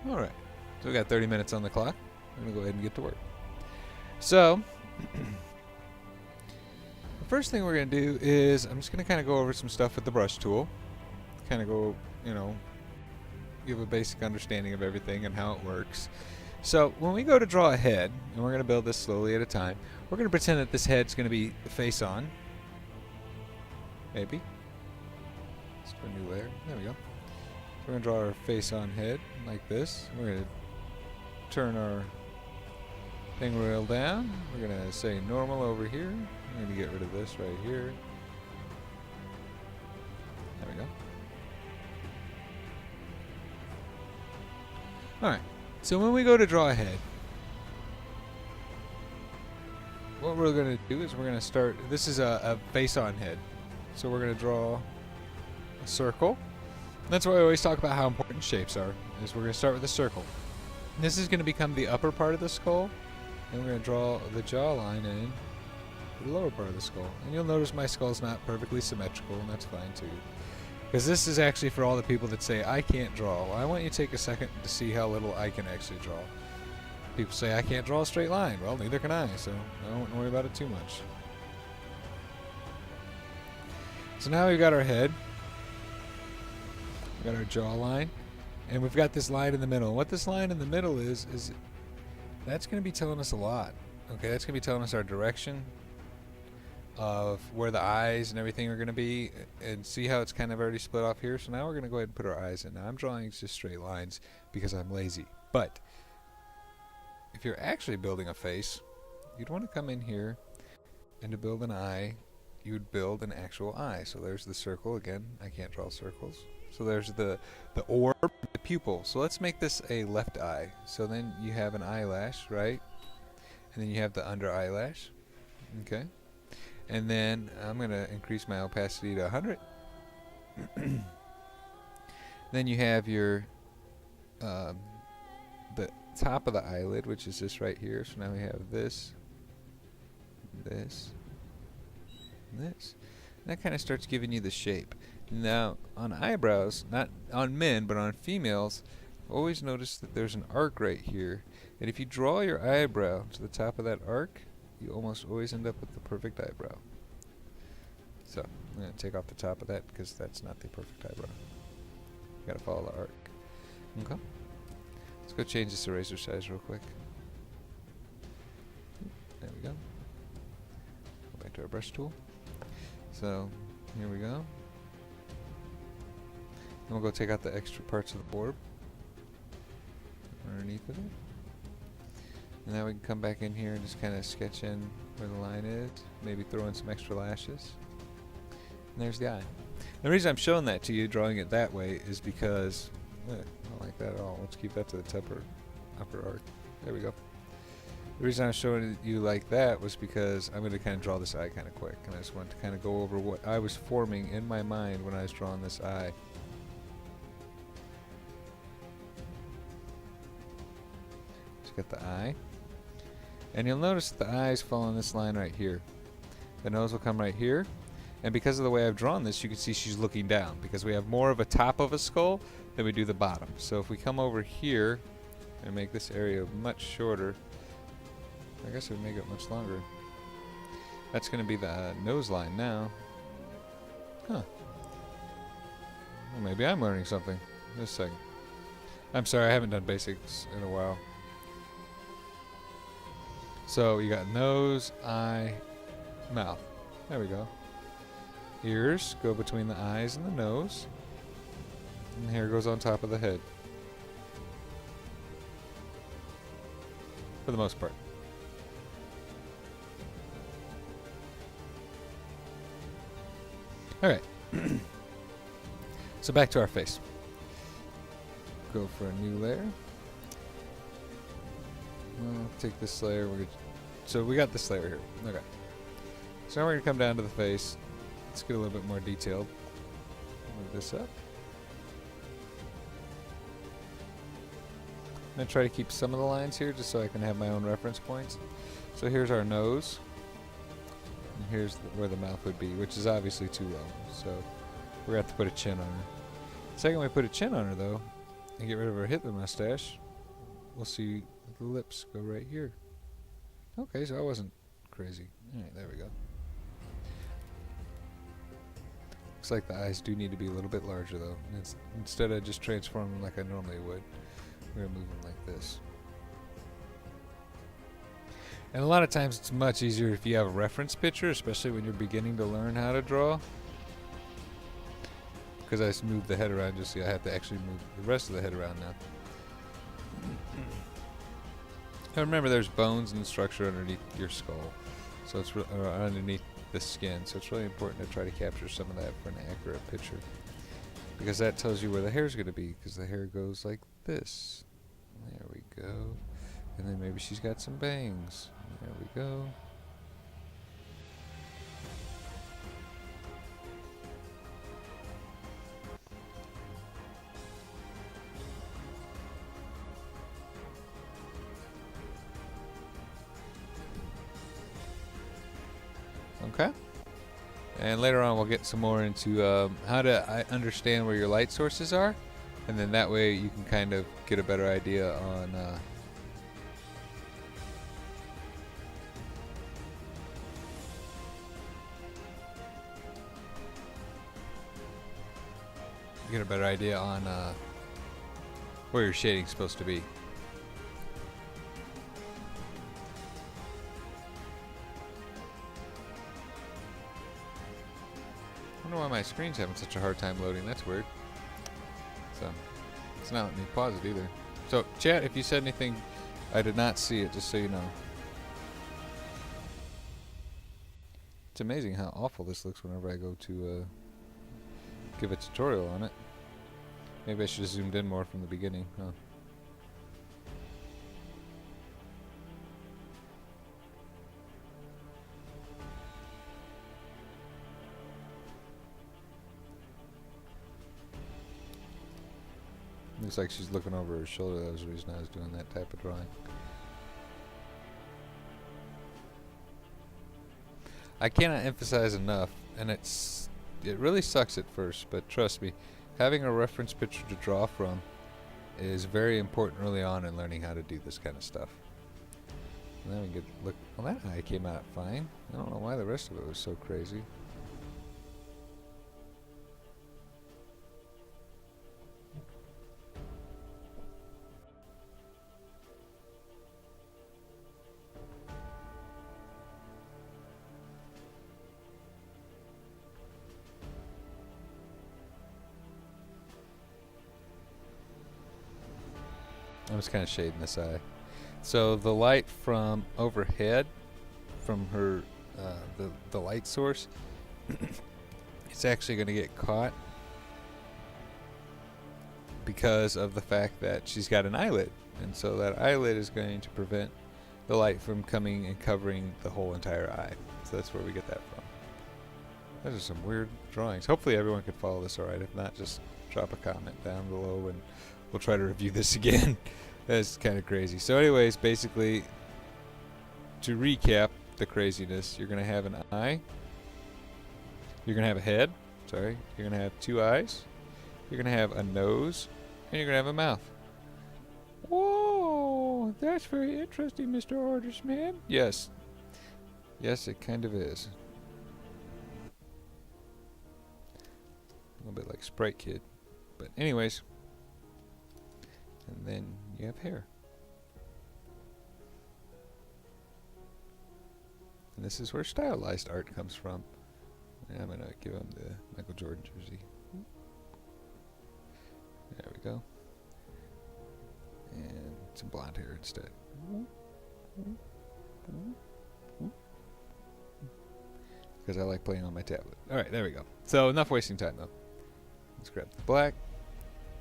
Alright, so we got 30 minutes on the clock. I'm going to go ahead and get to work. So, the first thing we're going to do is I'm just going to kind of go over some stuff with the brush tool. Kind of go, give a basic understanding of everything and how it works. So, when we go to draw a head, and we're going to build this slowly at a time, we're going to pretend that this head's going to be face on. Maybe. Let's do a new layer. There we go. So we're going to draw our face on head like this. We're going to turn our thing wheel down. We're going to say normal over here. I'm going to get rid of this right here. There we go. Alright, so when we go to draw a head, what we're going to do is we're going to start, this is a face on head. So we're going to draw a circle. That's why I always talk about how important shapes are, is we're going to start with a circle. This is going to become the upper part of the skull, and we're going to draw the jawline in the lower part of the skull. And you'll notice my skull's not perfectly symmetrical, and that's fine too. Because this is actually for all the people that say, I can't draw. Well, I want you to take a second to see how little I can actually draw. People say, I can't draw a straight line. Well, neither can I, so I don't worry about it too much. So now we've got our head. We've got our jawline. And we've got this line in the middle. And what this line in the middle is that's going to be telling us a lot. Okay, that's going to be telling us our direction of where the eyes and everything are going to be. And see how it's kind of already split off here? So now we're going to go ahead and put our eyes in. Now I'm drawing just straight lines because I'm lazy. But if you're actually building a face, you'd want to come in here, and to build an eye, you would build an actual eye. So there's the circle. Again, I can't draw circles. So there's the orb, the pupil. So let's make this a left eye. So then you have an eyelash, right? And then you have the under eyelash. Okay. And then I'm going to increase my opacity to 100. Then you have your the top of the eyelid, which is this right here. So now we have this, this, and this. And that kind of starts giving you the shape. Now, on eyebrows, not on men, but on females, always notice that there's an arc right here. And if you draw your eyebrow to the top of that arc, you almost always end up with the perfect eyebrow. So, I'm going to take off the top of that because that's not the perfect eyebrow. You got to follow the arc. Okay. Let's go change this eraser size real quick. There we go. Go back to our brush tool. So, here we go. And we'll go take out the extra parts of the orb underneath of it. And now we can come back in here and just kind of sketch in where the line is. Maybe throw in some extra lashes. And there's the eye. The reason I'm showing that to you, drawing it that way, is because I don't like that at all. Let's keep that to the upper arc. There we go. The reason I was showing it you like that was because I'm going to kind of draw this eye kind of quick. And I just wanted to kind of go over what I was forming in my mind when I was drawing this eye. Just got the eye. And you'll notice the eyes fall on this line right here. The nose will come right here. And because of the way I've drawn this, you can see she's looking down. Because we have more of a top of a skull than we do the bottom. So if we come over here and make this area much shorter, I guess it would make it much longer. That's going to be the nose line now. Huh. Well, maybe I'm learning something. Just a second. I'm sorry, I haven't done basics in a while. So you got nose, eye, mouth. There we go. Ears go between the eyes and the nose. And hair goes on top of the head. For the most part. Alright. So back to our face. Go for a new layer. Well, take this layer. So we got this layer here. Okay. So now we're going to come down to the face. Let's get a little bit more detailed. Move this up. I'm going to try to keep some of the lines here just so I can have my own reference points. So here's our nose. And here's where the mouth would be, which is obviously too low. So we're going to have to put a chin on her. The second we put a chin on her, though, and get rid of her Hitler mustache, we'll see the lips go right here. Okay, so I wasn't crazy. Alright, there we go. Looks like the eyes do need to be a little bit larger though. Instead of just transforming them like I normally would, we're going to move them like this. And a lot of times it's much easier if you have a reference picture, especially when you're beginning to learn how to draw. Because I just moved the head around, just see I have to actually move the rest of the head around now. Now remember, there's bones and structure underneath your skull, so it's underneath the skin. So it's really important to try to capture some of that for an accurate picture, because that tells you where the hair's going to be. Because the hair goes like this. There we go. And then maybe she's got some bangs. There we go. Okay. And later on we'll get some more into how to understand where your light sources are, and then that way you can kind of get a better idea on where your shading's supposed to be. I don't know why my screen's having such a hard time loading. That's weird. So it's not letting me pause it either. So chat, if you said anything I did not see it, just so you know. It's amazing how awful this looks whenever I go to give a tutorial on it. Maybe I should have zoomed in more from the beginning, huh? Looks like she's looking over her shoulder. That was the reason I was doing that type of drawing. I cannot emphasize enough, and it really sucks at first, but trust me, having a reference picture to draw from is very important early on in learning how to do this kind of stuff. And then we get look. Well, that eye came out fine. I don't know why the rest of it was so crazy. I'm just kind of shading this eye. So the light from overhead, from her, the light source, it's actually going to get caught because of the fact that she's got an eyelid, and so that eyelid is going to prevent the light from coming and covering the whole entire eye. So that's where we get that from. Those are some weird drawings. Hopefully everyone can follow this alright. If not, just drop a comment down below and we'll try to review this again. That's kind of crazy. So anyways, basically, to recap the craziness, you're going to have an eye, you're going to have a head, you're going to have two eyes, you're going to have a nose, and you're going to have a mouth. Whoa, that's very interesting, Mr. Ordersman. Yes. Yes, it kind of is. A little bit like Sprite Kid. But anyways, and then you have hair. And this is where stylized art comes from. And I'm going to give him the Michael Jordan jersey. There we go. And some blonde hair instead. Because I like playing on my tablet. Alright, there we go. So enough wasting time though. Let's grab the black.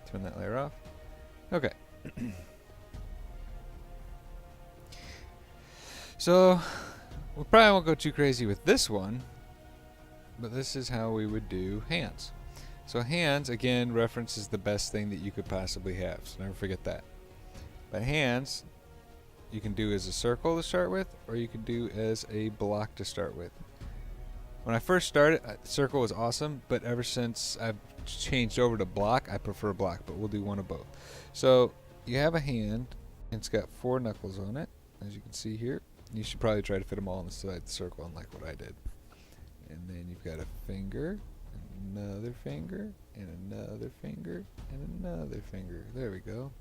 Turn that layer off. Okay. So we probably won't go too crazy with this one, but this is how we would do hands. So hands, again, references the best thing that you could possibly have, so never forget that. But hands, you can do as a circle to start with, or you can do as a block to start with. When I first started, circle was awesome, but ever since I've changed over to block, I prefer block, but we'll do one of both. So you have a hand, and it's got 4 knuckles on it, as you can see here. You should probably try to fit them all inside the circle, unlike what I did. And then you've got a finger, another finger, and another finger, and another finger. There we go.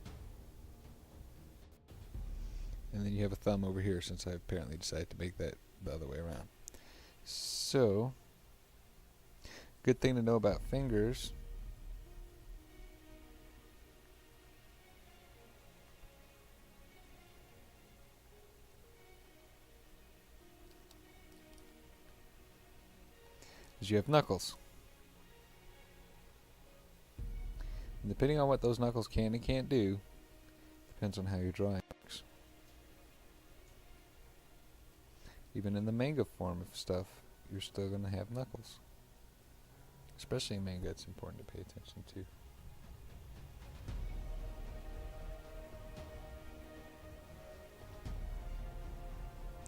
And then you have a thumb over here, since I apparently decided to make that the other way around. So, good thing to know about fingers is you have knuckles. And depending on what those knuckles can and can't do, depends on how your drawing works. Even in the manga form of stuff, you're still going to have knuckles. Especially in manga, it's important to pay attention to.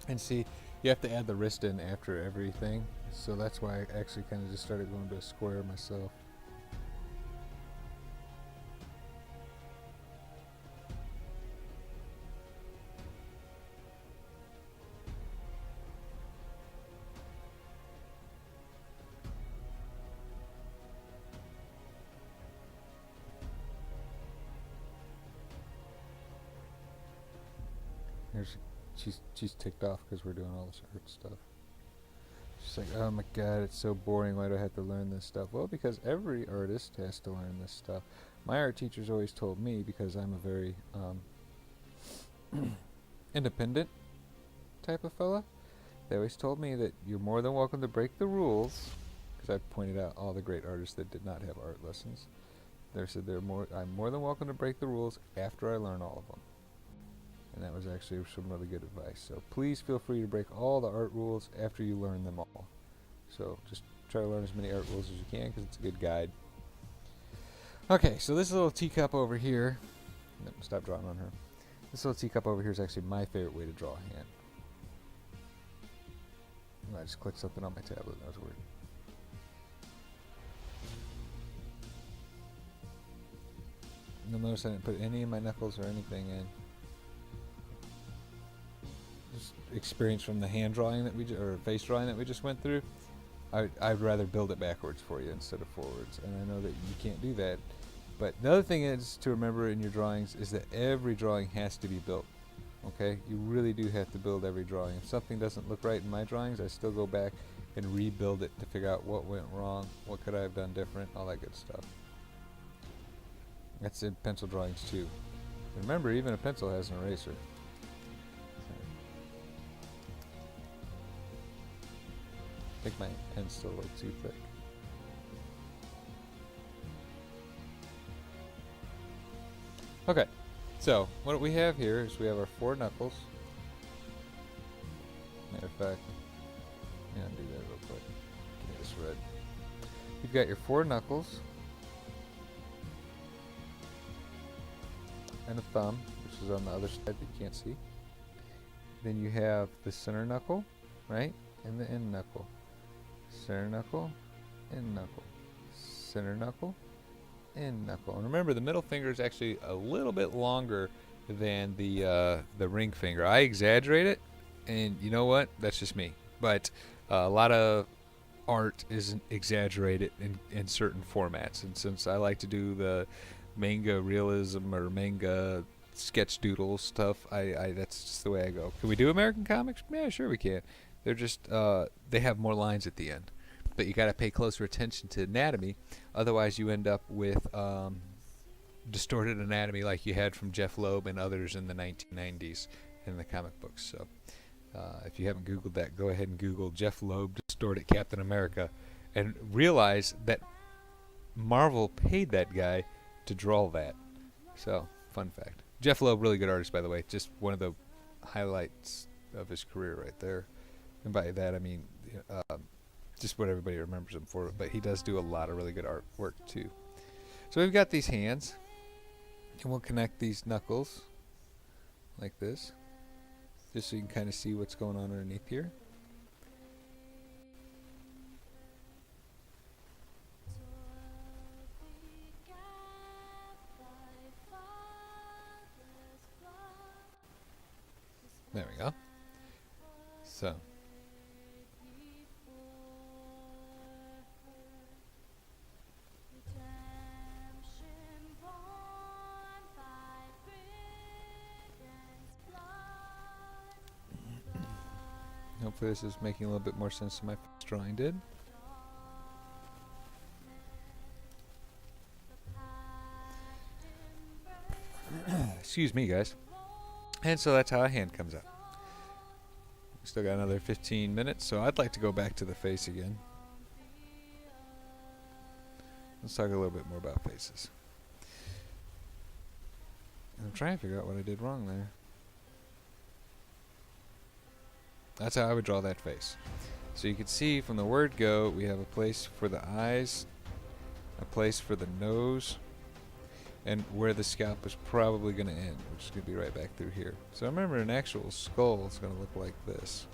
And see, you have to add the wrist in after everything, so that's why I actually kind of just started going to a square myself. Here's, she's ticked off because we're doing all this art stuff. She's like, oh my god, it's so boring. Why do I have to learn this stuff? Well, because every artist has to learn this stuff. My art teachers always told me, because I'm a very independent type of fella, they always told me that you're more than welcome to break the rules, because I've pointed out all the great artists that did not have art lessons. They said I'm more than welcome to break the rules after I learn all of them. And that was actually some really good advice. So please feel free to break all the art rules after you learn them all. So just try to learn as many art rules as you can, because it's a good guide. Okay, so this little teacup over here, stop drawing on her. This little teacup over here is actually my favorite way to draw a hand. I just clicked something on my tablet, that was weird. You'll notice I didn't put any of my knuckles or anything in. Just experience from the hand drawing that or face drawing that we just went through. I'd rather build it backwards for you instead of forwards, and I know that you can't do that. But the other thing is to remember in your drawings is that every drawing has to be built. Okay, you really do have to build every drawing. If something doesn't look right in my drawings, I still go back and rebuild it to figure out what went wrong, what could I have done different, all that good stuff. That's in pencil drawings too. Remember, even a pencil has an eraser. I think my pen's still a little too thick. Okay, so what we have here is we have our 4 knuckles. Matter of fact, yeah, undo that real quick. Give me this red. You've got your 4 knuckles and a thumb, which is on the other side that you can't see. Then you have the center knuckle, right, and the end knuckle. Center knuckle, end knuckle, center knuckle, end knuckle. And remember, the middle finger is actually a little bit longer than the ring finger. I exaggerate it, and you know what? That's just me. But a lot of art is exaggerated in certain formats. And since I like to do the manga realism or manga sketch doodle stuff, that's just the way I go. Can we do American comics? Yeah, sure we can. They're just they have more lines at the end, but you got to pay closer attention to anatomy. Otherwise, you end up with distorted anatomy like you had from Jeff Loeb and others in the 1990s in the comic books. So, if you haven't Googled that, go ahead and Google Jeff Loeb distorted Captain America, and realize that Marvel paid that guy to draw that. So, fun fact. Jeff Loeb, really good artist, by the way. Just one of the highlights of his career right there. And by that I mean just what everybody remembers him for, but he does do a lot of really good artwork too. So we've got these hands, and we'll connect these knuckles like this, just so you can kind of see what's going on underneath here. There we go. So. Hopefully this is making a little bit more sense than my first drawing did. Excuse me, guys. And so that's how a hand comes out. We still got another 15 minutes, so I'd like to go back to the face again. Let's talk a little bit more about faces. I'm trying to figure out what I did wrong there. That's how I would draw that face. So you can see from the word go, we have a place for the eyes, a place for the nose, and where the scalp is probably going to end, which is going to be right back through here. So remember, an actual skull is going to look like this.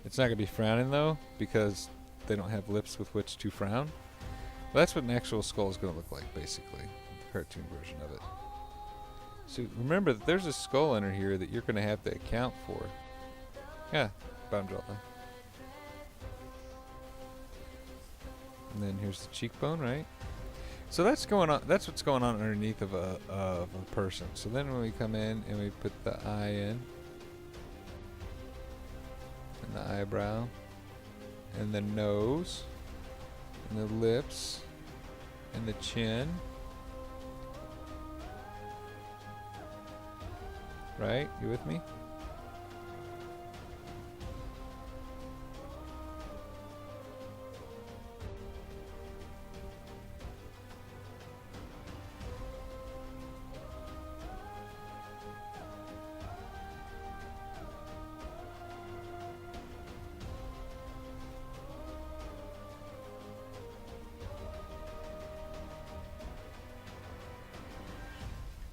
It's not going to be frowning though, because they don't have lips with which to frown. Well, that's what an actual skull is going to look like, basically, the cartoon version of it. So remember that there's a skull under here that you're going to have to account for. Yeah, bottom jawline. And then here's the cheekbone, right? So that's going on. That's what's going on underneath of a person. So then when we come in and we put the eye in, and the eyebrow, and the nose, and the lips, and the chin. Right? You with me?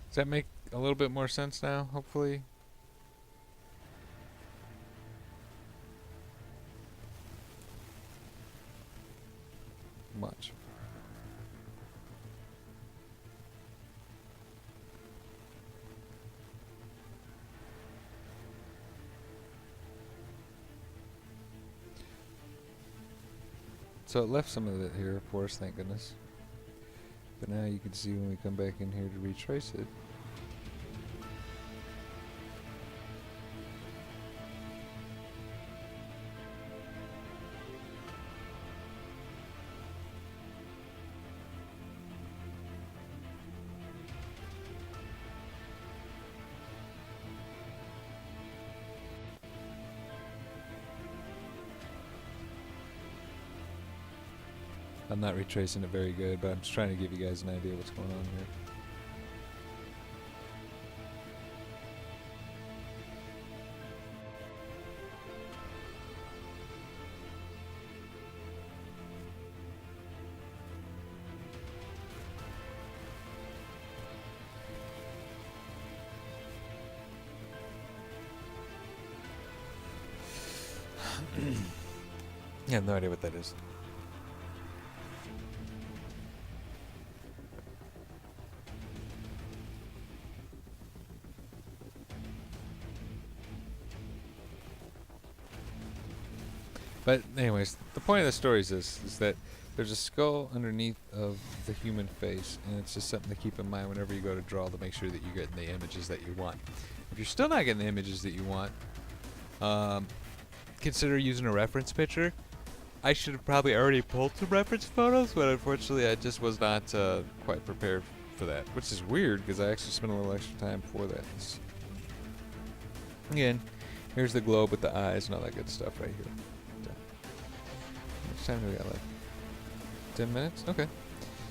Does that make a little bit more sense now, hopefully? Much. So it left some of it here for us, thank goodness. But now you can see when we come back in here to retrace it. I'm not retracing it very good, but I'm just trying to give you guys an idea of what's going on here. I have no idea what that is. But anyways, the point of the story is this, is that there's a skull underneath of the human face, and it's just something to keep in mind whenever you go to draw to make sure that you're getting the images that you want. If you're still not getting the images that you want, consider using a reference picture. I should have probably already pulled some reference photos, but unfortunately I just was not quite prepared for that, which is weird because I actually spent a little extra time for that. Again, here's the globe with the eyes and all that good stuff right here. How much time do we got left? 10 minutes? Okay.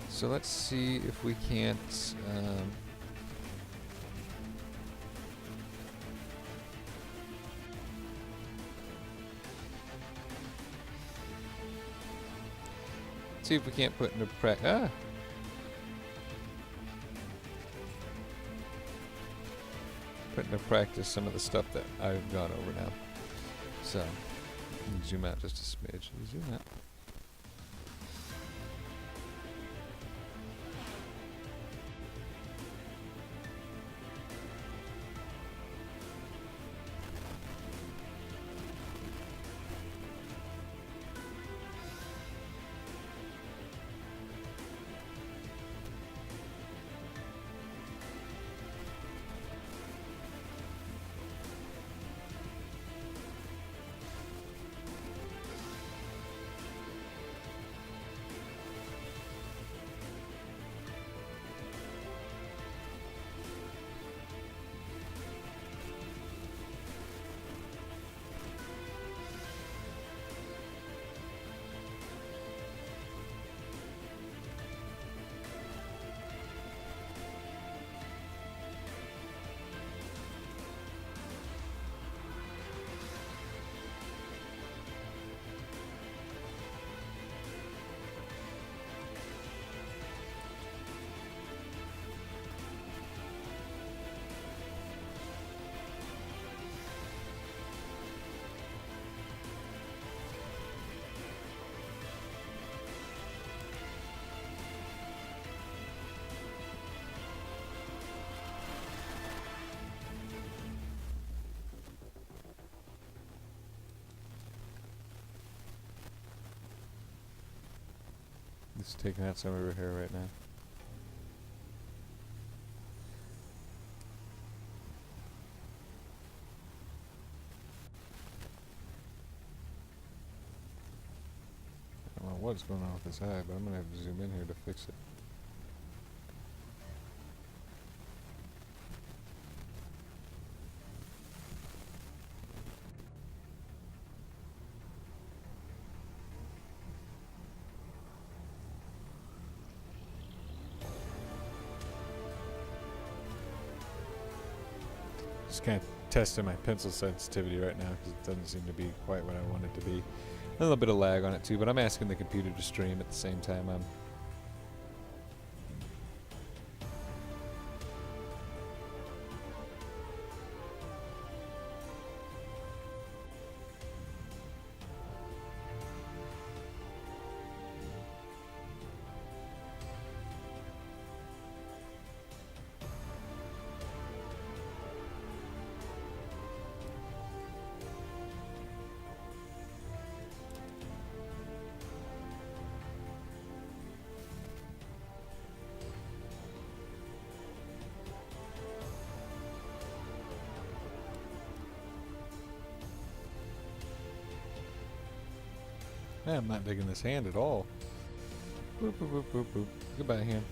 So let's see if we can't... see if we can't put into practice. Put into practice some of the stuff that I've gone over now. So, zoom out just a smidge. Zoom out. Just taking out some of her hair right now. I don't know what's going on with this eye, but I'm gonna have to zoom in here to fix it. Just kind of testing my pencil sensitivity right now because it doesn't seem to be quite what I want it to be. A little bit of lag on it too, but I'm asking the computer to stream at the same time I'm I'm not digging this hand at all. Boop, boop, boop, boop, boop. Goodbye, hand.